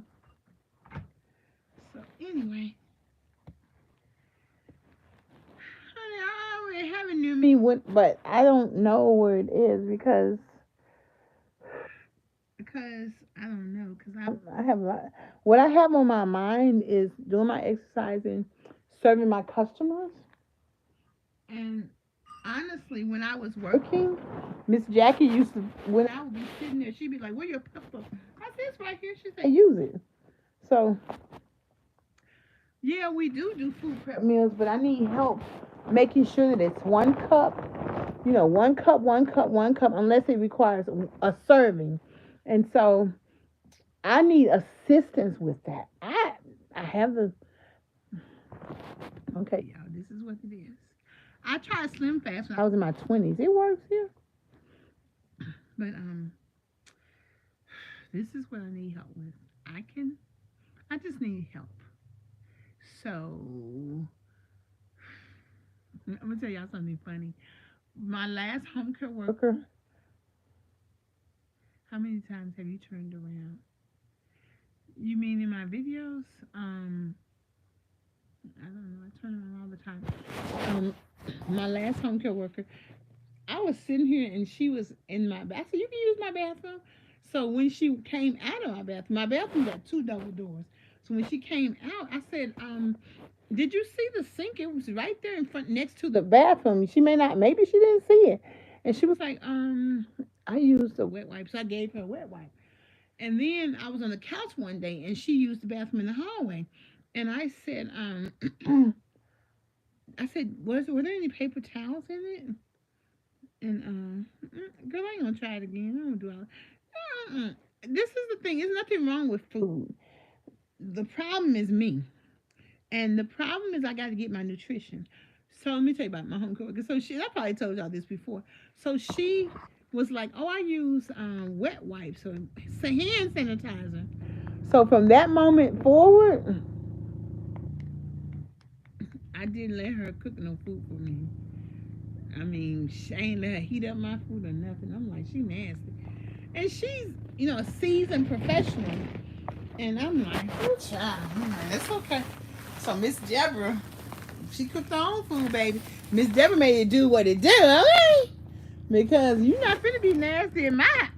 So anyway, honey, I already have a new me, but I don't know where it is because I don't know because I have a lot. What I have on my mind is doing my exercising, serving my customers, and honestly, when I was working, Miss Jackie used to, when I would be sitting there, she'd be like, "Where your pepper?" I said, "It's right here." She said, "Use it." So, yeah, we do food prep meals, but I need help making sure that it's 1 cup, 1 cup, unless it requires a serving. And so I need assistance with that. I have the, okay, y'all, this is what it is. I tried Slim Fast when I was in my 20s. It works here. But this is what I need help with. I just need help. So I'm gonna tell y'all something funny. My last home care worker, how many times have you turned around? You mean in my videos? I don't know. I turn around all the time. My last home care worker, I was sitting here and she was in my bath. I said, "You can use my bathroom." So when she came out of my bathroom got two double doors. So when she came out, I said, "Did you see the sink? It was right there in front, next to the bathroom." She may not, maybe she didn't see it. And she was like, I used a wet wipe, so I gave her a wet wipe. And then I was on the couch one day, and she used the bathroom in the hallway, and I said, were there any paper towels in it? And girl, I ain't gonna try it again. I don't do all that. This is the thing. There's nothing wrong with food. The problem is me. And the problem is I got to get my nutrition. So let me tell you about my home cook. So I probably told y'all this before. So she was like, "Oh, I use wet wipes or hand sanitizer." So from that moment forward, I didn't let her cook no food for me. I mean, she ain't let her heat up my food or nothing. I'm like, she nasty. And she's, a seasoned professional. And I'm like, oh, child. I'm like, that's okay. So Miss Deborah, she cooked her own food, baby. Miss Deborah made it do what it do, okay? Because you're not finna be nasty in my house.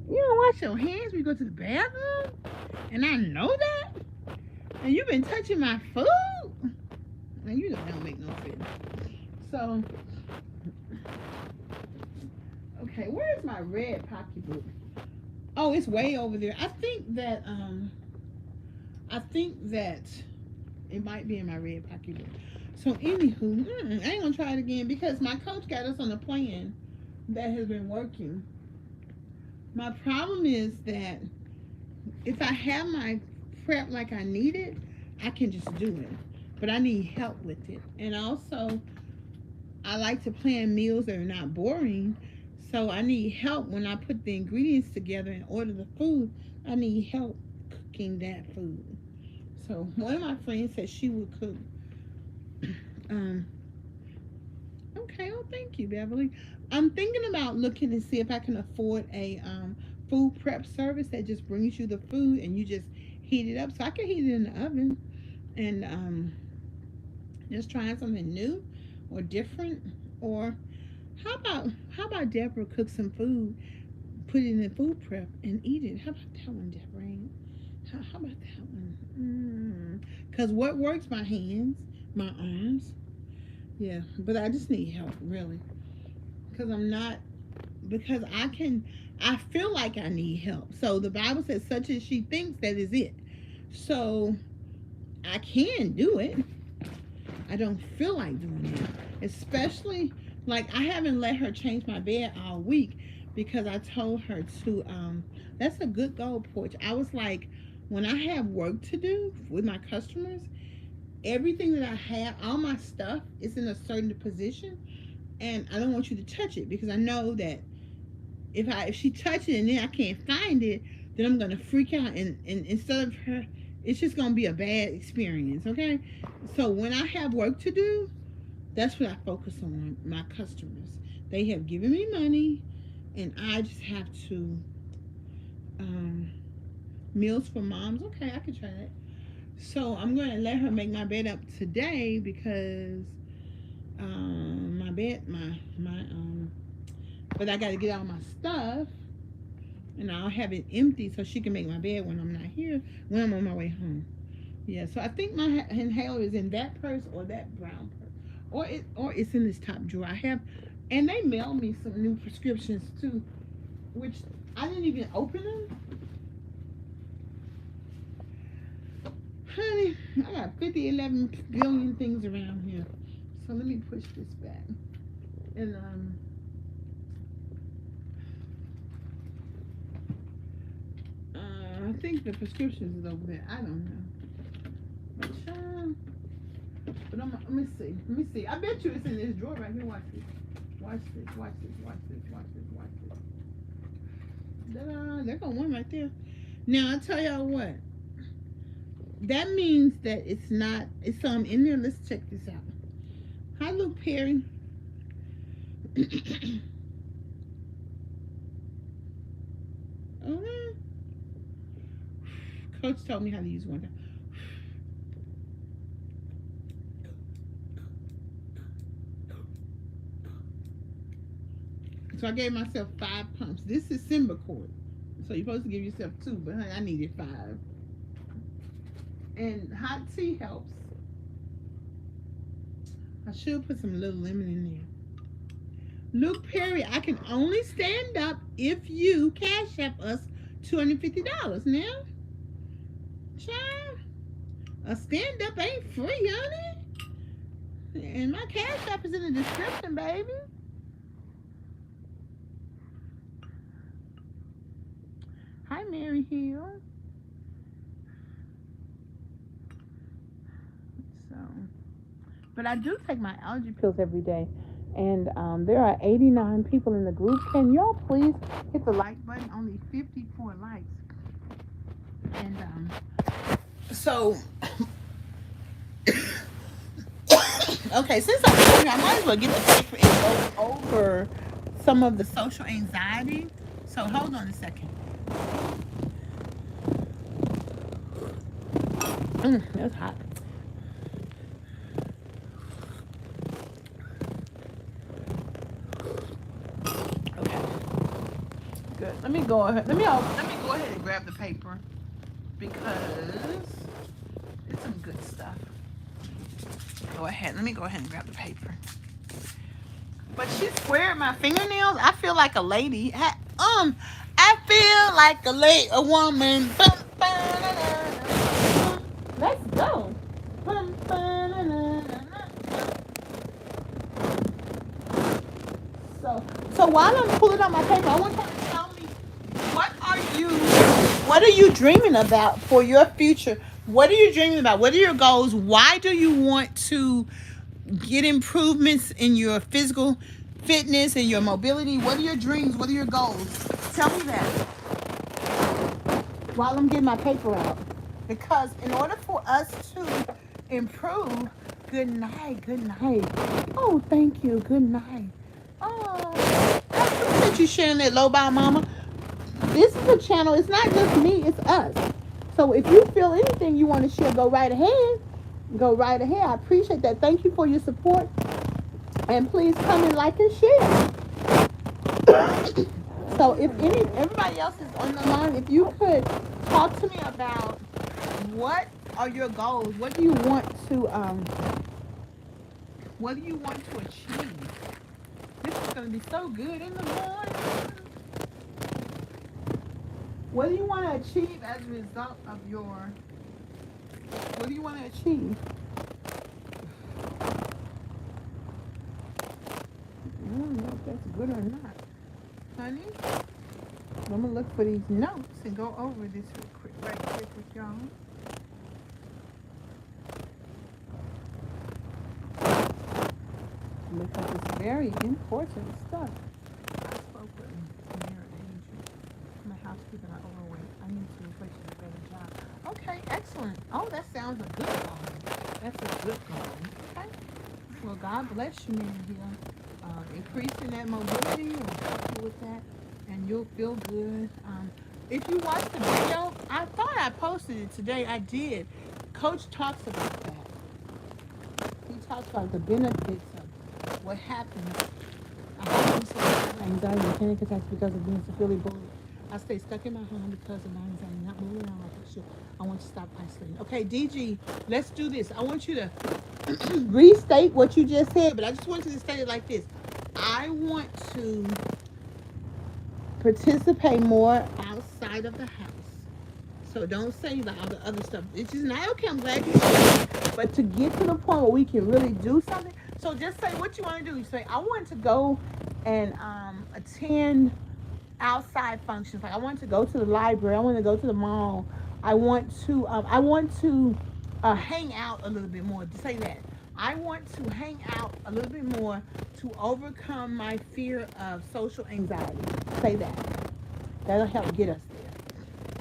You don't wash your hands when you go to the bathroom? And I know that? And you've been touching my food? And you don't make no sense. So, okay, where's my red pocketbook? Oh, it's way over there. I think that it might be in my red pocketbook. So anywho, I ain't gonna try it again because my coach got us on a plan that has been working. My problem is that if I have my prep like I need it, I can just do it. But I need help with it. And also, I like to plan meals that are not boring. So I need help when I put the ingredients together and order the food. I need help cooking that food. So one of my friends said she would cook. Okay, well, thank you, Beverly. I'm thinking about looking to see if I can afford a food prep service that just brings you the food and you just heat it up. So I can heat it in the oven and just trying something new or different. Or how about Deborah cook some food, put it in the food prep and eat it? How about that one, Deborah? How about that one? Because what works? My hands, my arms. Yeah, but I just need help, really. Because I feel like I need help. So the Bible says, such as she thinks, that is it. So I can do it. I don't feel like doing it. Especially, like, I haven't let her change my bed all week because I told her to, that's a good goal, Porch. I was like, when I have work to do with my customers, everything that I have, all my stuff is in a certain position, and I don't want you to touch it because I know that if she touches it and then I can't find it, then I'm gonna freak out and instead of her, it's just gonna be a bad experience. Okay, so when I have work to do, that's what I focus on. My customers, they have given me money, and I just have to meals for moms. Okay, I can try that. So I'm going to let her make my bed up today because my bed, but I got to get all my stuff and I'll have it empty so she can make my bed when I'm not here, when I'm on my way home. Yeah, so I think my inhaler is in that purse or that brown purse, or it's in this top drawer. I have, and they mailed me some new prescriptions too, which I didn't even open them. Honey, I got 11 billion things around here. So let me push this back. And I think the prescriptions is over there. I don't know. But But let me see. Let me see. I bet you it's in this drawer right here. Watch this. Watch this. Watch this. Watch this. Watch this. Watch this. Ta-da! There go one right there. Now I tell y'all what. That means that it's not. It's in there. Let's check this out. Hi, Luke Perry. Coach told me how to use one time. So I gave myself 5 pumps. This is Symbicort. So you're supposed to give yourself 2, but honey, I needed 5. And hot tea helps. I should put some little lemon in there. Luke Perry, I can only stand up if you cash app us $250. Now, child, a stand up ain't free, honey. And my cash app is in the description, baby. Hi, Mary Hill. So, but I do take my allergy pills every day. And there are 89 people in the group. Can y'all please hit the like button? Only 54 likes. And so, okay, since I'm here, I might as well get the paper and go over some of the social anxiety. So hold on a second. That's hot. Okay. Good. Let me go ahead. Let me go ahead and grab the paper because it's some good stuff. Go ahead. Let me go ahead and grab the paper. But she squared my fingernails. I feel like a lady. I feel like a woman. Let's go. So while I'm pulling out my paper, I want you to tell me what are you dreaming about for your future? What are you dreaming about? What are your goals? Why do you want to get improvements in your physical fitness and your mobility? What are your dreams? What are your goals? Tell me that while I'm getting my paper out. Because in order for us to improve, good night. Oh, thank you. Good night. Oh, I appreciate you sharing that, Low Bow Mama. This is a channel. It's not just me. It's us. So if you feel anything you want to share, go right ahead. Go right ahead. I appreciate that. Thank you for your support. And please come and like and share. So if everybody else is on the line, if you could talk to me about what are your goals? What do you want to achieve? This is gonna be so good in the morning. What do you want to achieve as a result of your what do you want to achieve? I don't know if that's good or not. Honey, I'm gonna look for these notes and go over this right quick with y'all. Because it's very important stuff. I spoke with Mary Angel. My housekeeper are overweight. I need to replace you with a better job. Okay, excellent. Oh, that sounds a good goal. That's a good goal. Okay. Well, God bless you, Mary Hill. Increasing that mobility will help you with that, and you'll feel good. If you watch the video, I thought I posted it today. I did. Coach talks about that. He talks about the benefits of what happens. I have anxiety and panic attacks because of being severely bullied. I stay stuck in my home because of my anxiety, not moving around like I should. I want to stop isolating. Okay, DG, let's do this. I want you to restate what you just said, but I just want you to state it like this. I want to participate more outside of the house. So don't say all the other stuff. It's just not okay. I'm glad you said it. But to get to the point where we can really do something. So just say what you want to do. You say, I want to go and attend outside functions. Like I want to go to the library. I want to go to the mall. I want to hang out a little bit more. Say that. I want to hang out a little bit more to overcome my fear of social anxiety. Say that. That'll help get us there.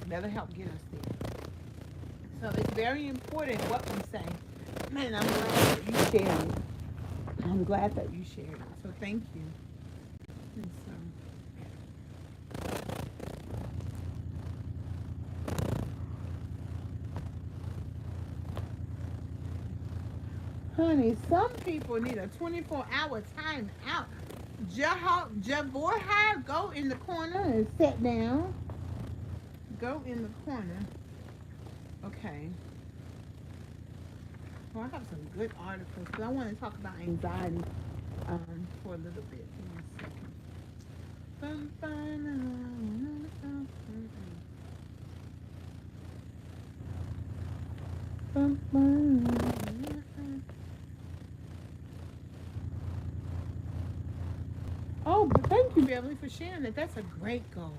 That'll help get us there. So it's very important what we say. Man, I'm glad that you shared it. I'm glad that you shared it. So thank you. And so, honey, some people need a 24-hour time out. Javorha, go in the corner and sit down. Go in the corner. Okay. Well, I have some good articles, but I want to talk about anxiety for a little bit. Give me a second. Oh, but thank you, Beverly, for sharing that. That's a great goal.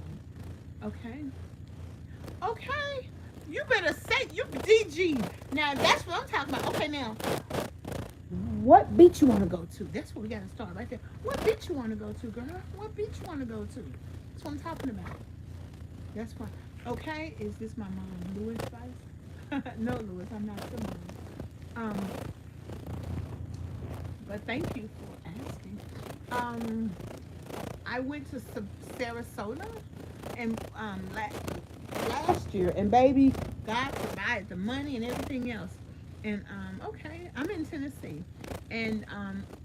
Okay. Okay. You better say you DG. Now that's what I'm talking about. Okay, now what beach you want to go to? That's what we got to start right there. What beach you want to go to, girl? What beach you want to go to? That's what I'm talking about. That's why. Okay, is this my mom, Louis Spice? No, Louis, I'm not your mom. But thank you for asking. I went to Sarasota and last year, and baby, God provided the money and everything else. And okay, I'm in Tennessee, and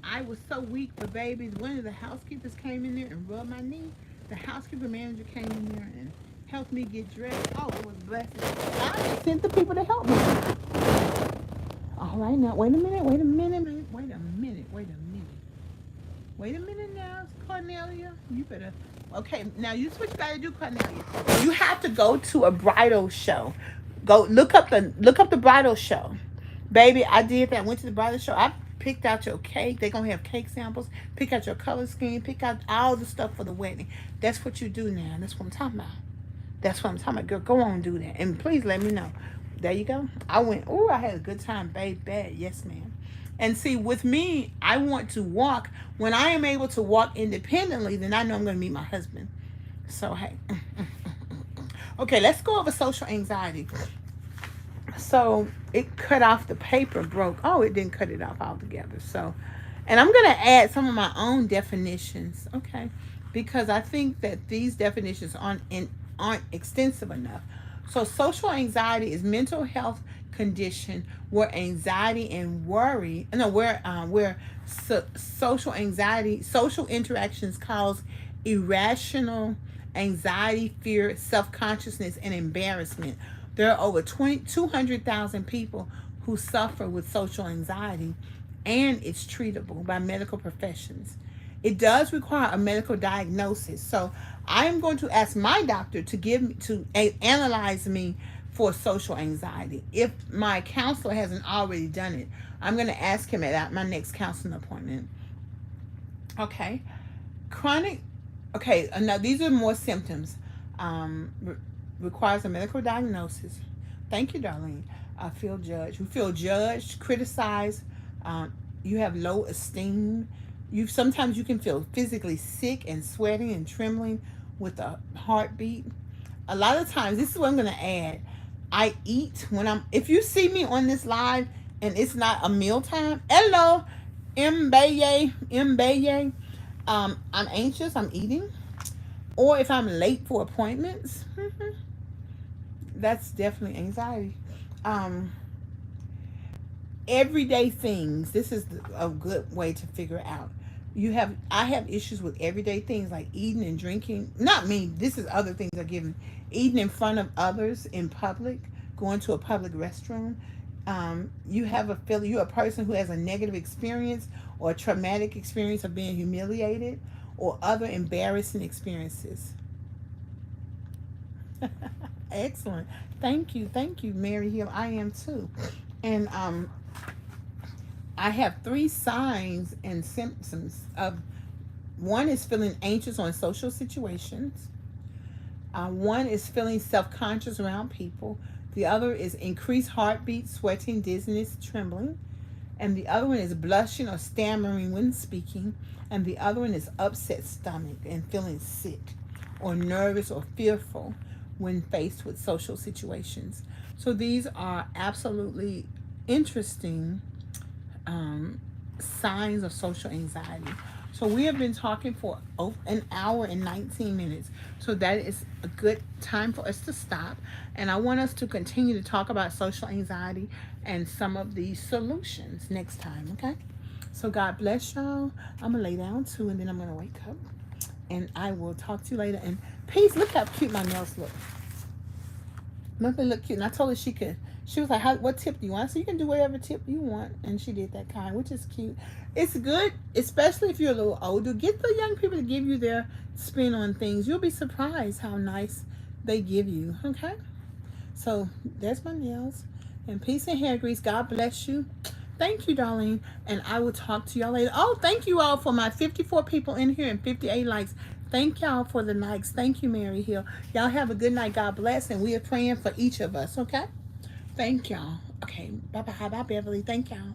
I was so weak, but baby, one of the housekeepers came in there and rubbed my knee. The housekeeper manager came in there and helped me get dressed. Oh, it was a blessing. God just sent the people to help me. All right, now wait a minute now, Cornelia. You better. Okay, now you what you gotta do, Cornelia. You have to go to a bridal show. Go look up the bridal show. Baby, I did that. Went to the bridal show. I picked out your cake. They're gonna have cake samples. Pick out your color scheme. Pick out all the stuff for the wedding. That's what you do now. That's what I'm talking about. That's what I'm talking about. Girl, go on and do that. And please let me know. There you go. I went, oh, I had a good time, baby. Yes, ma'am. And see, with me, I want to walk. When I am able to walk independently, then I know I'm going to meet my husband. So, hey. Okay, let's go over social anxiety. So, it cut off the paper, broke. Oh, it didn't cut it off altogether. So, and I'm going to add some of my own definitions, okay? Because I think that these definitions aren't extensive enough. So, social anxiety is mental health condition where anxiety and worry, social anxiety, social interactions cause irrational anxiety, fear, self-consciousness, and embarrassment. There are over 200,000 people who suffer with social anxiety, and it's treatable by medical professions. It does require a medical diagnosis. So I am going to ask my doctor to analyze me for social anxiety. If my counselor hasn't already done it, I'm going to ask him at my next counseling appointment. Okay. Chronic. Okay. Now these are more symptoms. Requires a medical diagnosis. Thank you, Darlene. Feel judged. You feel judged, criticized. You have low esteem. Sometimes you can feel physically sick and sweating and trembling with a heartbeat. A lot of times, this is what I'm going to add. I eat if you see me on this live and it's not a meal time, hello, Mbaye. I'm anxious, I'm eating. Or if I'm late for appointments, that's definitely anxiety. Everyday things. This is a good way to figure out. I have issues with everyday things like eating and drinking. Not me. This is other things are given. Eating in front of others in public, going to a public restroom. You're a person who has a negative experience or a traumatic experience of being humiliated or other embarrassing experiences. Excellent. Thank you, Mary Hill. I am too. And I have 3 signs and symptoms of. One is feeling anxious on social situations. One is feeling self-conscious around people. The other is increased heartbeat, sweating, dizziness, trembling. And the other one is blushing or stammering when speaking. And the other one is upset stomach and feeling sick or nervous or fearful when faced with social situations. So these are absolutely interesting signs of social anxiety. So we have been talking for an hour and 19 minutes. So that is a good time for us to stop. And I want us to continue to talk about social anxiety and some of the solutions next time, okay? So God bless y'all. I'm going to lay down too, and then I'm going to wake up. And I will talk to you later. And peace. Look how cute my nails look. Nothing look cute. And I told her she could. She was like, what tip do you want? So you can do whatever tip you want. And she did that kind, which is cute. It's good, especially if you're a little older. Get the young people to give you their spin on things. You'll be surprised how nice they give you. Okay? So there's my nails. And peace and hair grease. God bless you. Thank you, darling. And I will talk to y'all later. Oh, thank you all for my 54 people in here and 58 likes. Thank y'all for the likes. Thank you, Mary Hill. Y'all have a good night. God bless. And we are praying for each of us, okay? Thank y'all. Okay. Bye-bye. Bye, Beverly. Thank y'all.